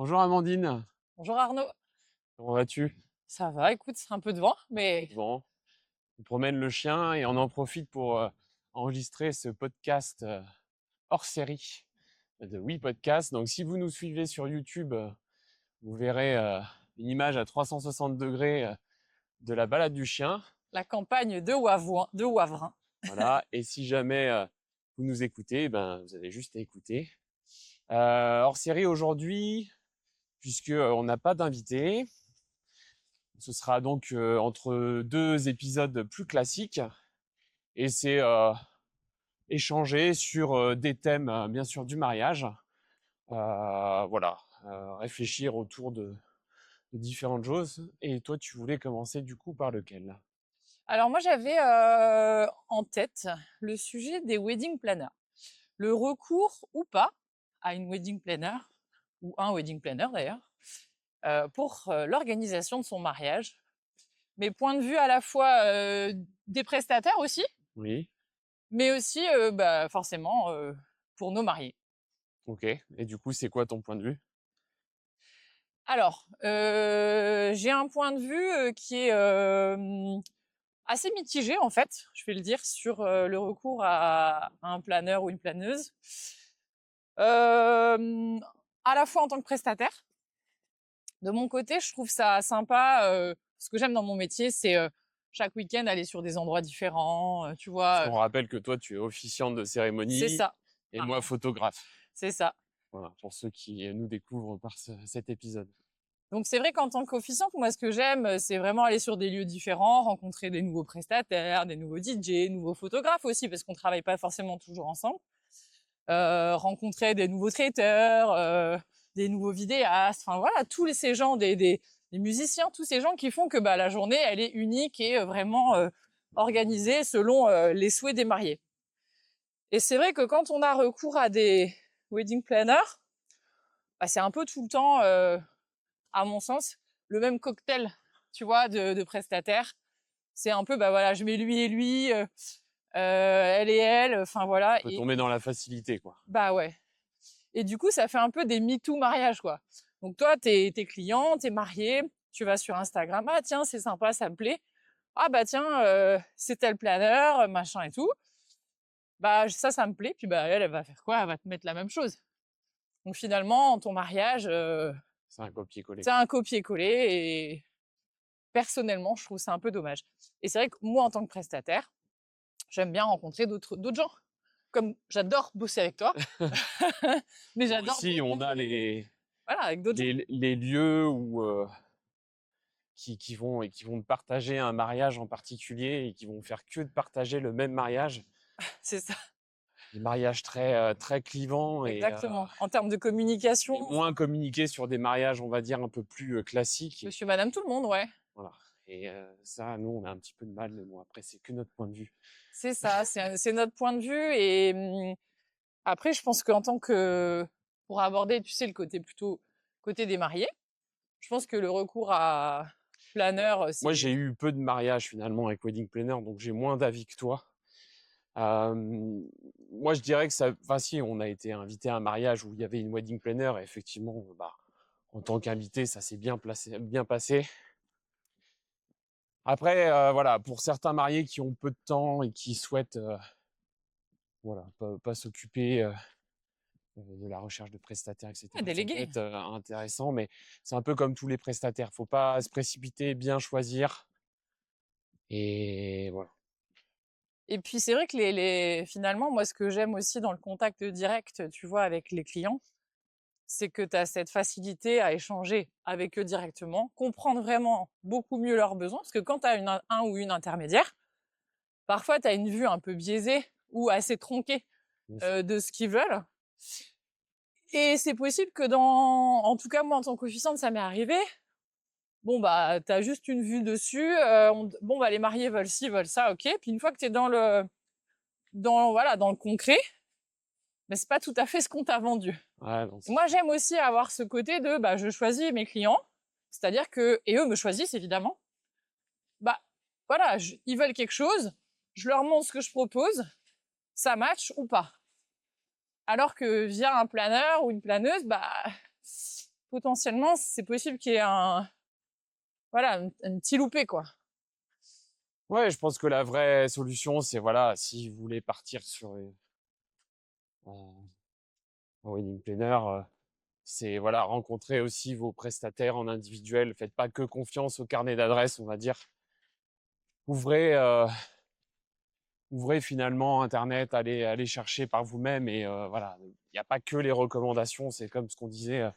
Bonjour Amandine, Bonjour Arnaud. comment vas-tu? Ça va, écoute, c'est un peu de vent, mais Bon, on promène le chien et on en profite pour enregistrer ce podcast hors série de Oui Podcast. Donc si vous nous suivez sur YouTube, vous verrez une image à 360 degrés de la balade du chien. la campagne de Wavrin. Voilà. Et si jamais vous nous écoutez, ben, vous avez juste à écouter. Hors série aujourd'hui, puisque on n'a pas d'invité. Ce sera donc entre deux épisodes plus classiques et c'est échanger sur des thèmes, bien sûr, du mariage. Voilà, réfléchir autour de différentes choses. Et toi, tu voulais commencer du coup par lequel? Alors moi j'avais en tête le sujet des wedding planners. Le recours ou pas à une wedding planner, ou un wedding planner d'ailleurs, pour l'organisation de son mariage. Mes points de vue à la fois des prestataires aussi, Oui, mais aussi forcément pour nos mariés. ok. Et du coup, c'est quoi ton point de vue? Alors, j'ai un point de vue qui est assez mitigé en fait, je vais le dire, sur le recours à un planeur ou une planeuse. À la fois en tant que prestataire. De mon côté, je trouve ça sympa. Ce que j'aime dans mon métier, c'est chaque week-end aller sur des endroits différents, tu Parce vois. qu'on rappelle que toi, tu es officiante de C'est cérémonie ça. et Ah, moi, photographe. c'est ça. Voilà, pour ceux qui nous découvrent par cet épisode. Donc c'est vrai qu'en tant qu'officiante, moi ce que j'aime, c'est vraiment aller sur des lieux différents, rencontrer des nouveaux prestataires, des nouveaux DJ, nouveaux photographes aussi, parce qu'on travaille pas forcément toujours ensemble. Rencontrer des nouveaux traiteurs, des nouveaux vidéastes, enfin voilà, ces gens, des musiciens, tous ces gens qui font que la journée, elle est unique et vraiment organisée selon les souhaits des mariés. Et c'est vrai que quand on a recours à des wedding planners, c'est un peu tout le temps, à mon sens, le même cocktail, tu vois, de prestataires. C'est un peu, voilà, je mets lui et lui, elle et elle, enfin On voilà. peut Et tomber dans la facilité, quoi. bah ouais. Et du coup, ça fait un peu des MeToo mariages, quoi. Donc toi, t'es client, t'es marié, tu vas sur Instagram, ah tiens, c'est sympa, ça me plaît. Ah bah tiens, c'est tel planeur, machin et tout. Bah ça me plaît. Puis elle va faire quoi? Elle va te mettre la même chose. Donc finalement, ton mariage, C'est un copier-coller. c'est un copier-coller et personnellement, je trouve ça un peu dommage. Et c'est vrai que moi, en tant que prestataire, j'aime bien rencontrer d'autres gens. Comme j'adore bosser avec toi, mais Nous j'adore aussi, on a voilà, avec d'autres gens. les lieux où, qui vont partager un mariage en particulier et qui vont faire que de partager le même mariage. C'est ça, Des mariages très clivants exactement. En termes de communication, et moins communiquer sur des mariages, on va dire, un peu plus classiques. monsieur, madame, tout le monde, ouais. Voilà. Et ça, nous, on a un petit peu de mal, mais bon, après, c'est que notre point de vue. C'est ça, c'est notre point de vue. Et après, je pense qu'en tant que, pour aborder, tu sais, le côté plutôt côté des mariés, je pense que le recours à planeur, Moi, c'est j'ai eu peu de mariages finalement avec Wedding Planner, donc j'ai moins d'avis que toi. Moi, je dirais que ça. Enfin, si, on a été invité à un mariage où il y avait une wedding planner, et effectivement, bah, en tant qu'invité, ça s'est bien passé. Après, voilà, pour certains mariés qui ont peu de temps et qui souhaitent, voilà, pas s'occuper de la recherche de prestataires, etc., ça peut délégué. être intéressant, mais c'est un peu comme tous les prestataires. Faut pas se précipiter, bien choisir, et voilà. Et puis c'est vrai que finalement, moi, ce que j'aime aussi dans le contact direct, tu vois, avec les clients, c'est que tu as cette facilité à échanger avec eux directement, comprendre vraiment beaucoup mieux leurs besoins, parce que quand tu as un ou une intermédiaire, parfois tu as une vue un peu biaisée ou assez tronquée Bien sûr. de ce qu'ils veulent. Et c'est possible que en tout cas moi en tant qu'officiante, ça m'est arrivé. Bon t'as juste une vue dessus. Bon les mariés veulent ci, veulent ça, ok. Puis une fois que t'es dans le concret, mais c'est pas tout à fait ce qu'on t'a vendu. Ouais, non, Moi j'aime aussi avoir ce côté de je choisis mes clients, c'est-à-dire que et eux me choisissent évidemment. Bah voilà, ils veulent quelque chose, je leur montre ce que je propose, ça match ou pas. Alors que via un planeur ou une planeuse, potentiellement, c'est possible qu'il y ait un petit loupé, quoi. Ouais, je pense que la vraie solution, c'est voilà, si vous voulez partir sur un wedding planner, c'est voilà, rencontrer aussi vos prestataires en individuel. Faites pas que confiance au carnet d'adresses, on va dire. Ouvrez, ouvrez finalement Internet, allez chercher par vous-même et voilà, il n'y a pas que les recommandations. C'est comme ce qu'on disait,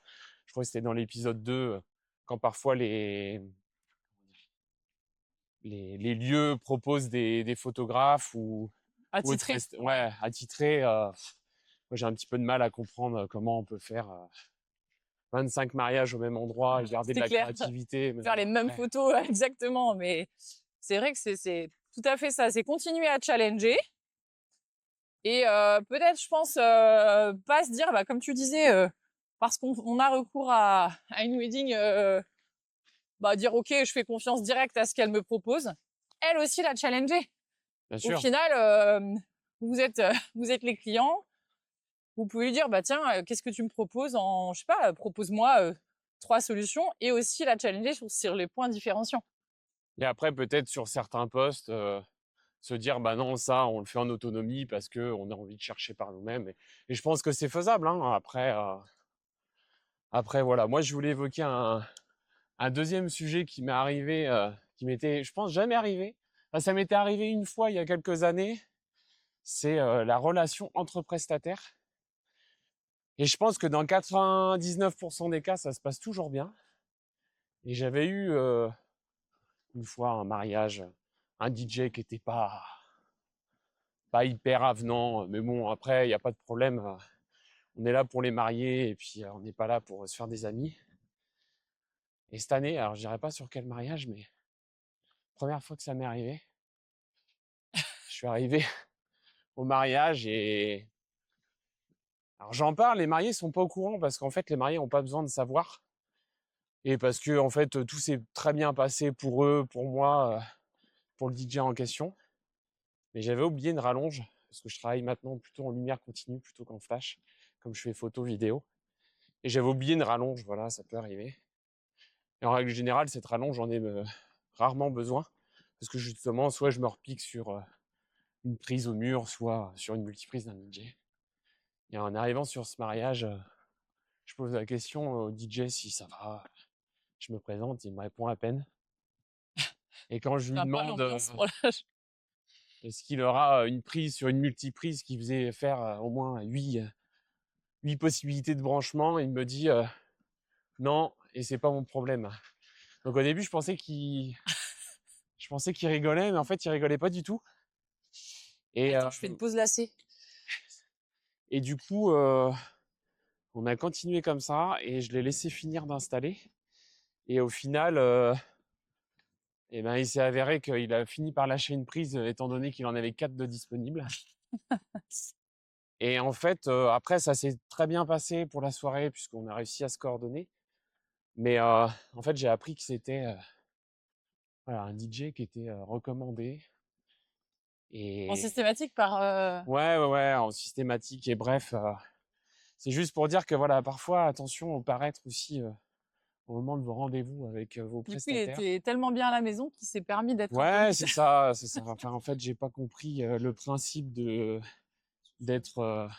je crois que c'était dans l'épisode 2, quand parfois les lieux proposent des photographes ou Attitré. ouais, attitrés. Moi, j'ai un petit peu de mal à comprendre comment on peut faire 25 mariages au même endroit et garder de C'est la clair. créativité. Mais Faire bon, les mêmes après, photos, exactement. Mais c'est vrai que c'est tout à fait ça. C'est continuer à challenger. Et peut-être, je pense, pas se dire, bah, comme tu disais, parce qu'on a recours à une wedding, bah, dire OK, je fais confiance directe à ce qu'elle me propose. Elle aussi la challenger. bien Au sûr. final, vous êtes, vous êtes les clients. Vous pouvez lui dire, bah tiens, qu'est-ce que tu me proposes en, je sais pas, propose-moi 3 solutions et aussi la challenger sur les points différenciants. Et après, peut-être sur certains postes, se dire, bah non, ça, on le fait en autonomie parce qu'on a envie de chercher par nous-mêmes. Et je pense que c'est faisable, hein. Après, voilà. Moi, je voulais évoquer un deuxième sujet qui m'est arrivé, qui m'était, je pense, jamais arrivé. Enfin, ça m'était arrivé une fois il y a quelques années. C'est la relation entre prestataires. Et je pense que dans 99% des cas, ça se passe toujours bien. Et j'avais eu une fois un mariage, un DJ qui était pas hyper avenant, mais bon, après, il n'y a pas de problème. On est là pour les mariés et puis on n'est pas là pour se faire des amis. Et cette année, alors je dirais pas sur quel mariage, mais première fois que ça m'est arrivé, je suis arrivé au mariage et alors j'en parle, les mariés sont pas au courant parce qu'en fait les mariés n'ont pas besoin de savoir et parce que en fait tout s'est très bien passé pour eux, pour moi, pour le DJ en question. Mais j'avais oublié une rallonge parce que je travaille maintenant plutôt en lumière continue plutôt qu'en flash, comme je fais photo vidéo. Et j'avais oublié une rallonge, voilà, ça peut arriver. Et en règle générale, cette rallonge, j'en ai rarement besoin parce que justement, soit je me repique sur une prise au mur, soit sur une multiprise d'un DJ. Et en arrivant sur ce mariage, je pose la question au DJ si ça va. Je me présente, il me répond à peine. Et quand je lui Sympa demande l'ambiance pour l'âge. est-ce qu'il aura une prise sur une multiprise qui faisait faire au moins 8 possibilités de branchement, il me dit non, et c'est pas mon problème. Donc au début, je pensais qu'il rigolait, mais en fait, il rigolait pas du tout. Et, Attends, je fais une pause lacée. et du coup, on a continué comme ça, et je l'ai laissé finir d'installer. Et au final, eh ben, il s'est avéré qu'il a fini par lâcher une prise, étant donné qu'il en avait 4 de disponibles. Et en fait, après, ça s'est très bien passé pour la soirée, puisqu'on a réussi à se coordonner. Mais en fait, j'ai appris que c'était voilà, un DJ qui était recommandé. En Et systématique par, ouais, en systématique. Et bref, c'est juste pour dire que voilà, parfois, attention au paraître aussi au moment de vos rendez-vous avec vos du coup, il prestataires. était tellement bien à la maison qu'il s'est permis d'être un peu Ouais, vite. c'est ça, c'est ça. Enfin, en fait, j'ai pas compris le principe d'être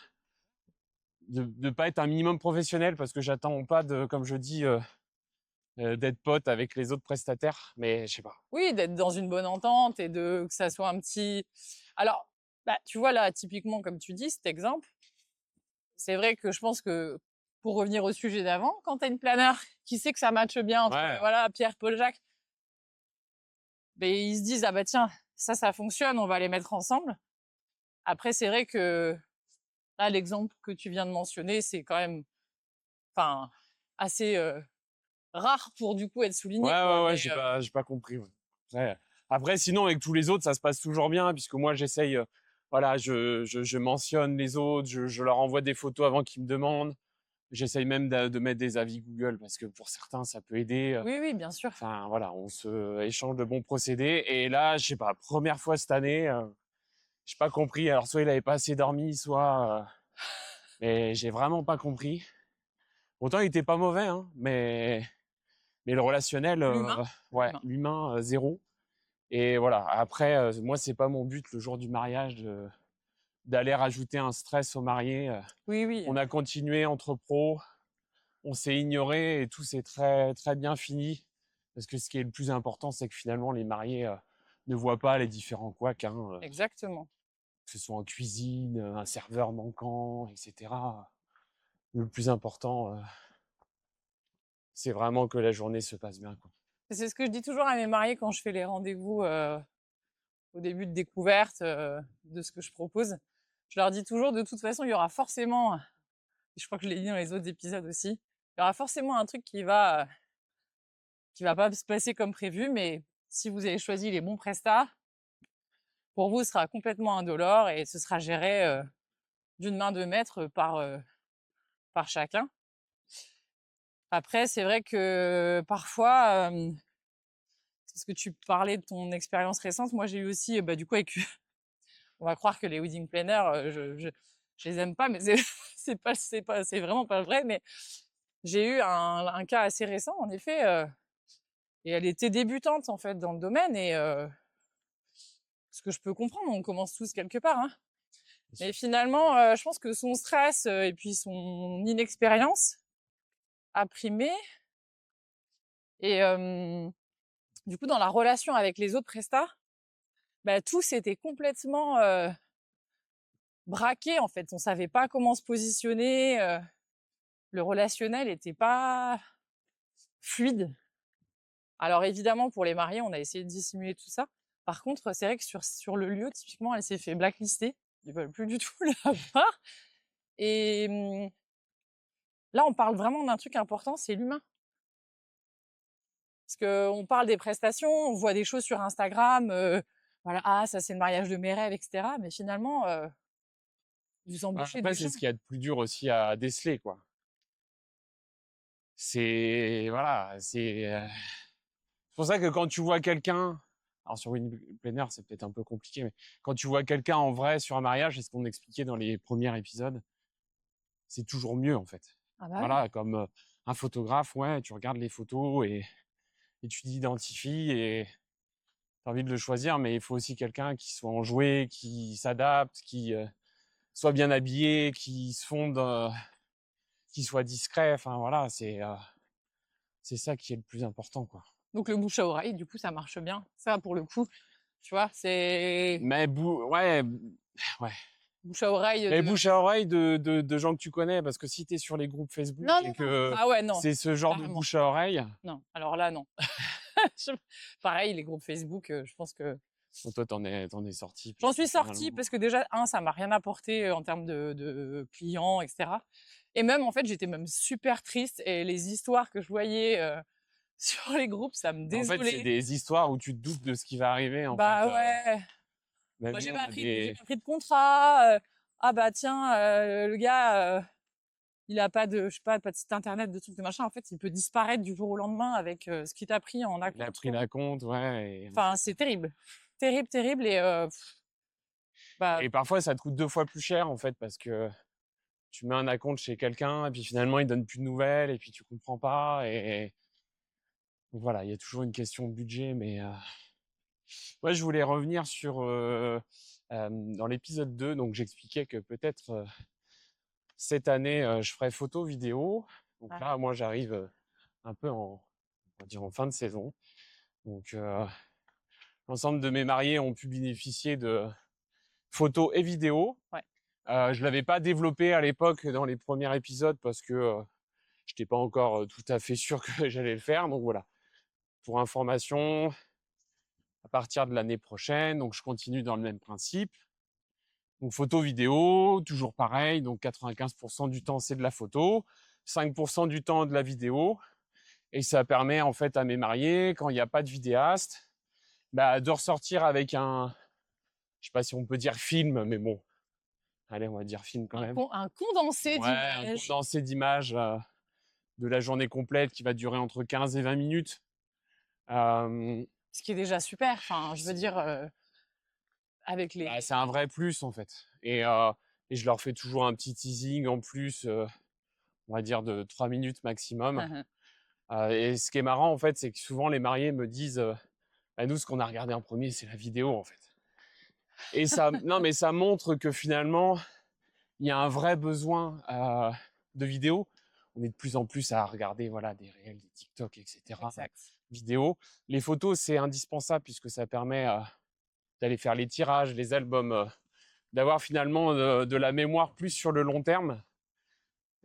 de pas être un minimum professionnel parce que j'attends pas de, comme je dis, d'être pote avec les autres prestataires, mais je sais pas. Oui, d'être dans une bonne entente et que ça soit un petit. Alors, bah, tu vois là, typiquement comme tu dis, cet exemple, c'est vrai que je pense que pour revenir au sujet d'avant, quand tu as une planeur qui sait que ça matche bien entre Ouais, voilà Pierre, Paul, Jacques, ben ils se disent ah bah tiens ça fonctionne, on va les mettre ensemble. Après c'est vrai que là l'exemple que tu viens de mentionner c'est quand même enfin assez rare pour du coup être souligné quoi. ouais, Mais j'ai pas compris. Ouais. Après, sinon, avec tous les autres, ça se passe toujours bien, puisque moi, j'essaye, voilà, je mentionne les autres, je leur envoie des photos avant qu'ils me demandent. J'essaye même de mettre des avis Google, parce que pour certains, ça peut aider. oui oui bien sûr. Enfin, voilà, on se échange de bons procédés. Et là, je sais pas, première fois cette année, j'ai pas compris. Alors, soit il avait pas assez dormi, soit, mais j'ai vraiment pas compris. Pourtant, il était pas mauvais, hein, mais le relationnel, L'humain, ouais, l'humain. l'humain, 0. Et voilà, après, moi, c'est pas mon but le jour du mariage d'aller rajouter un stress aux mariés. Oui, oui. On a continué entre pros, on s'est ignoré et tout s'est très, très bien fini. Parce que ce qui est le plus important, c'est que finalement, les mariés ne voient pas les différents couacs, hein, Exactement. que ce soit en cuisine, un serveur manquant, etc. Le plus important, c'est vraiment que la journée se passe bien, quoi. C'est ce que je dis toujours à mes mariés quand je fais les rendez-vous au début de découverte de ce que je propose. Je leur dis toujours, de toute façon, il y aura forcément, et je crois que je l'ai dit dans les autres épisodes aussi, il y aura forcément un truc qui va pas se passer comme prévu, mais si vous avez choisi les bons prestats, pour vous, ce sera complètement indolore et ce sera géré d'une main de maître par chacun. Après, c'est vrai que parfois, parce que tu parlais de ton expérience récente, moi j'ai eu aussi, bah, du coup, avec, on va croire que les wedding planners, je les aime pas, mais c'est c'est vraiment pas vrai. Mais j'ai eu un cas assez récent, en effet, et elle était débutante en fait dans le domaine et ce que je peux comprendre, on commence tous quelque part, hein. Mais finalement, je pense que son stress et puis son inexpérience a primé et du coup, dans la relation avec les autres prestats, bah, tout s'était complètement braqué en fait. On savait pas comment se positionner. Le relationnel était pas fluide. Alors évidemment, pour les mariés, on a essayé de dissimuler tout ça. Par contre, c'est vrai que sur le lieu, typiquement, elle s'est fait blacklister. Ils veulent plus du tout la voir. Et là, on parle vraiment d'un truc important, c'est l'humain. Parce qu'on parle des prestations, on voit des choses sur Instagram, voilà, ah, ça c'est le mariage de mes rêves, etc. Mais finalement, vous embauchez Après, des c'est gens. ce qu'il y a de plus dur aussi à déceler, quoi. C'est voilà, c'est pour ça que quand tu vois quelqu'un, alors sur une plein air, c'est peut-être un peu compliqué, mais quand tu vois quelqu'un en vrai sur un mariage, c'est ce qu'on expliquait dans les premiers épisodes, c'est toujours mieux en fait. Ah bah oui. Voilà, comme un photographe, ouais, tu regardes les photos et tu t'identifies et tu as envie de le choisir, mais il faut aussi quelqu'un qui soit enjoué, qui s'adapte, qui soit bien habillé, qui se fonde, qui soit discret. Enfin voilà, c'est ça qui est le plus important, quoi. Donc le bouche à oreille, du coup, ça marche bien. Ça, pour le coup, tu vois, c'est Mais ouais, ouais. bouche à oreille Mais de bouche à oreille de gens que tu connais, parce que si tu es sur les groupes Facebook non, et non, non. que Ah ouais, non, c'est ce genre de carrément. bouche à oreille, Non, alors là, non. Je pareil, les groupes Facebook, je pense que bon, toi t'en es sorti j'en parce que suis sortie finalement, parce que déjà, ça m'a rien apporté, en termes de clients et cetera et même, en fait, j'étais même super triste et les histoires que je voyais, sur les groupes, ça me en fait c'est désolait. des histoires où tu te doutes de ce qui va arriver en fait. Bah ouais. Même Moi, nous on a j'ai des pas pris de contrat, ah bah tiens, le gars, il a pas de je sais pas de site internet, de trucs, de machin. En fait, il peut disparaître du jour au lendemain avec, ce qu'il t'a pris en il a acompte, pris quoi. la compte, ouais, Enfin, c'est terrible. Terrible, terrible et bah, et parfois ça te coûte 2 fois plus cher en fait parce que tu mets un acompte chez quelqu'un et puis finalement il donne plus de nouvelles et puis tu comprends pas et donc voilà, il y a toujours une question de budget mais ouais, je voulais revenir sur dans l'épisode 2, donc j'expliquais que peut-être cette année je ferai photo vidéo. Donc ouais. là, moi j'arrive un peu on va dire en fin de saison. Donc l'ensemble de mes mariés ont pu bénéficier de photos et vidéos. Ouais. Je l'avais pas développé à l'époque dans les premiers épisodes parce que je n'étais pas encore tout à fait sûr que j'allais le faire. Donc voilà, pour information, à partir de l'année prochaine, donc je continue dans le même principe. Donc photo, vidéo, toujours pareil. Donc 95% du temps c'est de la photo, 5% du temps de la vidéo. Et ça permet en fait à mes mariés, quand il n'y a pas de vidéaste, bah, de ressortir avec je sais pas si on peut dire film, mais bon, allez, on va dire film quand même. Un condensé Ouais, un d'images. condensé d'images de la journée complète qui va durer entre 15 et 20 minutes. Euh, Ce qui est déjà super. Enfin, je veux dire, avec Bah, les c'est un vrai plus en fait. Et je leur fais toujours un petit teasing en plus on va dire de 3 minutes maximum. Et ce qui est marrant, en fait, c'est que souvent les mariés me disent bah, nous, ce qu'on a regardé en premier, c'est la vidéo, en fait. Et ça, non, mais ça montre que finalement, il y a un vrai besoin de vidéo. On est de plus en plus à regarder voilà, des réels, des TikTok, etc. Exact. Vidéo. Les photos, c'est indispensable puisque ça permet d'aller faire les tirages, les albums, d'avoir finalement de la mémoire plus sur le long terme.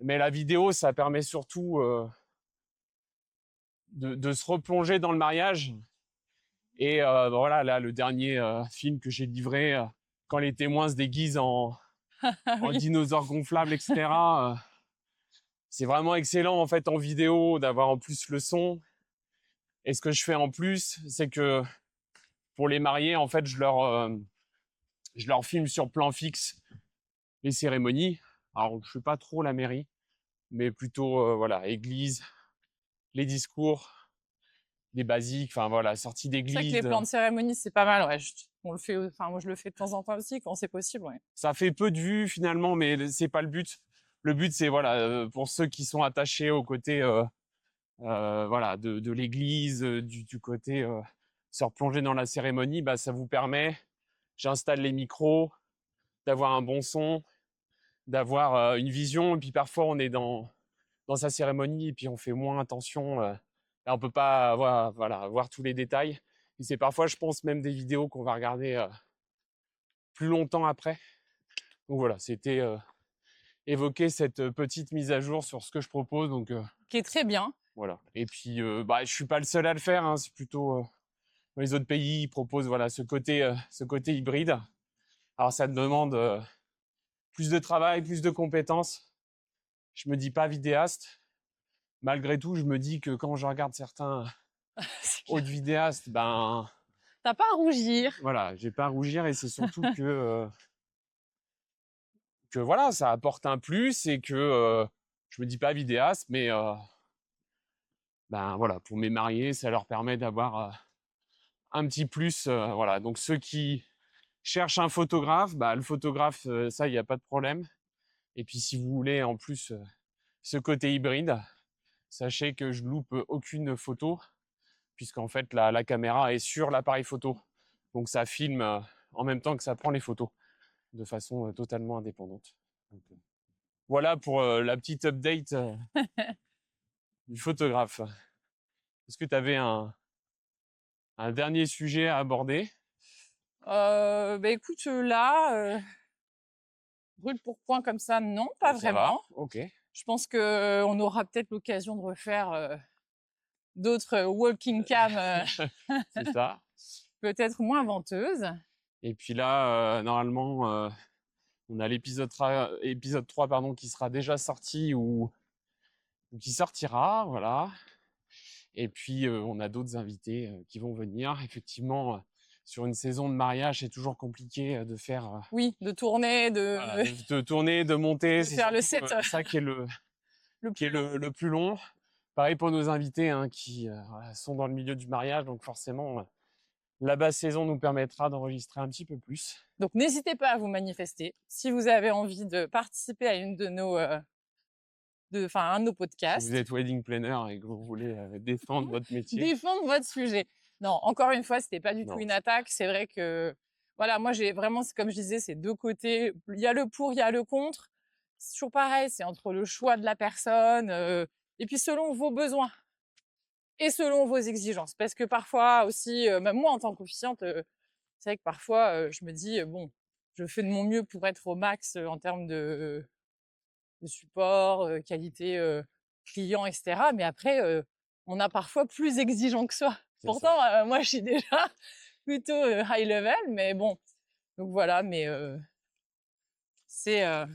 Mais la vidéo, ça permet surtout de se replonger dans le mariage. Et voilà, là, le dernier film que j'ai livré, quand les témoins se déguisent en Oui. dinosaures gonflables, etc. C'est vraiment excellent en fait en vidéo d'avoir en plus le son. Et ce que je fais en plus, c'est que pour les mariés, en fait, je leur filme sur plan fixe les cérémonies. Alors, je fais pas trop la mairie, mais plutôt voilà, église, les discours, les basiques, enfin voilà, sortie C'est vrai que les d'église. plans de cérémonie, c'est pas mal, ouais. On le fait, enfin, moi, je le fais de temps en temps aussi quand c'est possible, ouais. Ça fait peu de vues finalement, mais c'est pas le but. Le but, c'est voilà, pour ceux qui sont attachés au côté voilà, de l'église, du côté se replonger dans la cérémonie, bah, ça vous permet, j'installe les micros, d'avoir un bon son, d'avoir une vision. Et puis parfois, on est dans sa cérémonie et puis on fait moins attention. Et on peut pas voilà, voir tous les détails. Et c'est parfois, je pense, même des vidéos qu'on va regarder plus longtemps après. Donc voilà, c'était évoquer cette petite mise à jour sur ce que je propose. Donc Qui est très bien. voilà. Et puis, bah, je suis pas le seul à le faire. Hein, c'est plutôt dans les autres pays, ils proposent voilà ce côté hybride. Alors ça demande plus de travail, plus de compétences. Je me dis pas vidéaste. Malgré tout, je me dis que quand je regarde certains C'est clair. autres vidéastes, ben T'as pas à rougir. voilà, j'ai pas à rougir et c'est surtout que voilà, ça apporte un plus et que je me dis pas vidéaste, mais ben voilà, pour mes mariés, ça leur permet d'avoir un petit plus. Voilà, donc ceux qui cherchent un photographe, bah, le photographe, ça, il n'y a pas de problème. Et puis si vous voulez en plus ce côté hybride, sachez que je loupe aucune photo, puisqu'en fait la caméra est sur l'appareil photo. Donc ça filme en même temps que ça prend les photos, de façon totalement indépendante. Donc, voilà pour la petite update du photographe. Est-ce que tu avais un dernier sujet à aborder? Bah écoute, là, brûle pour point comme ça, non, pas Ça va, vraiment. ok, Je pense que on aura peut-être l'occasion de refaire d'autres walking cam, c'est ça. peut-être moins venteuses. Et puis là, normalement, on a épisode 3 pardon, qui sera déjà sorti ou qui sortira, voilà. Et puis, on a d'autres invités qui vont venir. Effectivement, sur une saison de mariage, c'est toujours compliqué de faire, Oui, de tourner, voilà, de tourner, de monter. de C'est faire le surtout set ça qui est le plus long. le plus long. Pareil pour nos invités hein, qui voilà, sont dans le milieu du mariage, donc forcément, la basse saison nous permettra d'enregistrer un petit peu plus. Donc n'hésitez pas à vous manifester si vous avez envie de participer à une de nos un de nos Si podcasts. vous êtes wedding planner et que vous voulez défendre votre métier. Défendre votre sujet. Non, encore une fois, c'était pas du tout Non, une attaque. C'est vrai que, voilà, moi, j'ai vraiment, comme je disais, c'est deux côtés. Il y a le pour, il y a le contre. C'est toujours pareil, c'est entre le choix de la personne, et puis selon vos besoins et selon vos exigences. Parce que parfois aussi, même moi, en tant qu'officiante, c'est vrai que parfois, je me dis, bon, je fais de mon mieux pour être au max en termes de support, qualité client, etc. Mais après, on a parfois plus exigeant que soi. c'est ça. Pourtant, moi, je suis déjà plutôt high level, mais bon. Donc voilà, mais c'est euh,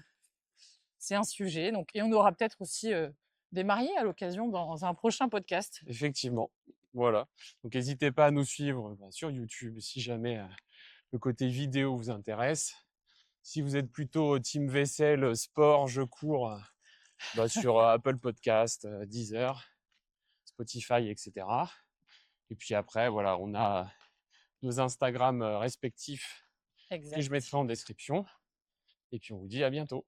c'est un sujet. Donc, et on aura peut-être aussi des mariés à l'occasion dans un prochain podcast. Effectivement. Voilà. Donc n'hésitez pas à nous suivre sur YouTube si jamais le côté vidéo vous intéresse. Si vous êtes plutôt team vaisselle, sport, je cours, bah, sur Apple Podcast, Deezer, Spotify, etc. Et puis après, voilà, on a nos Instagram respectifs que je Exact. mettrai en description. Et puis on vous dit à bientôt.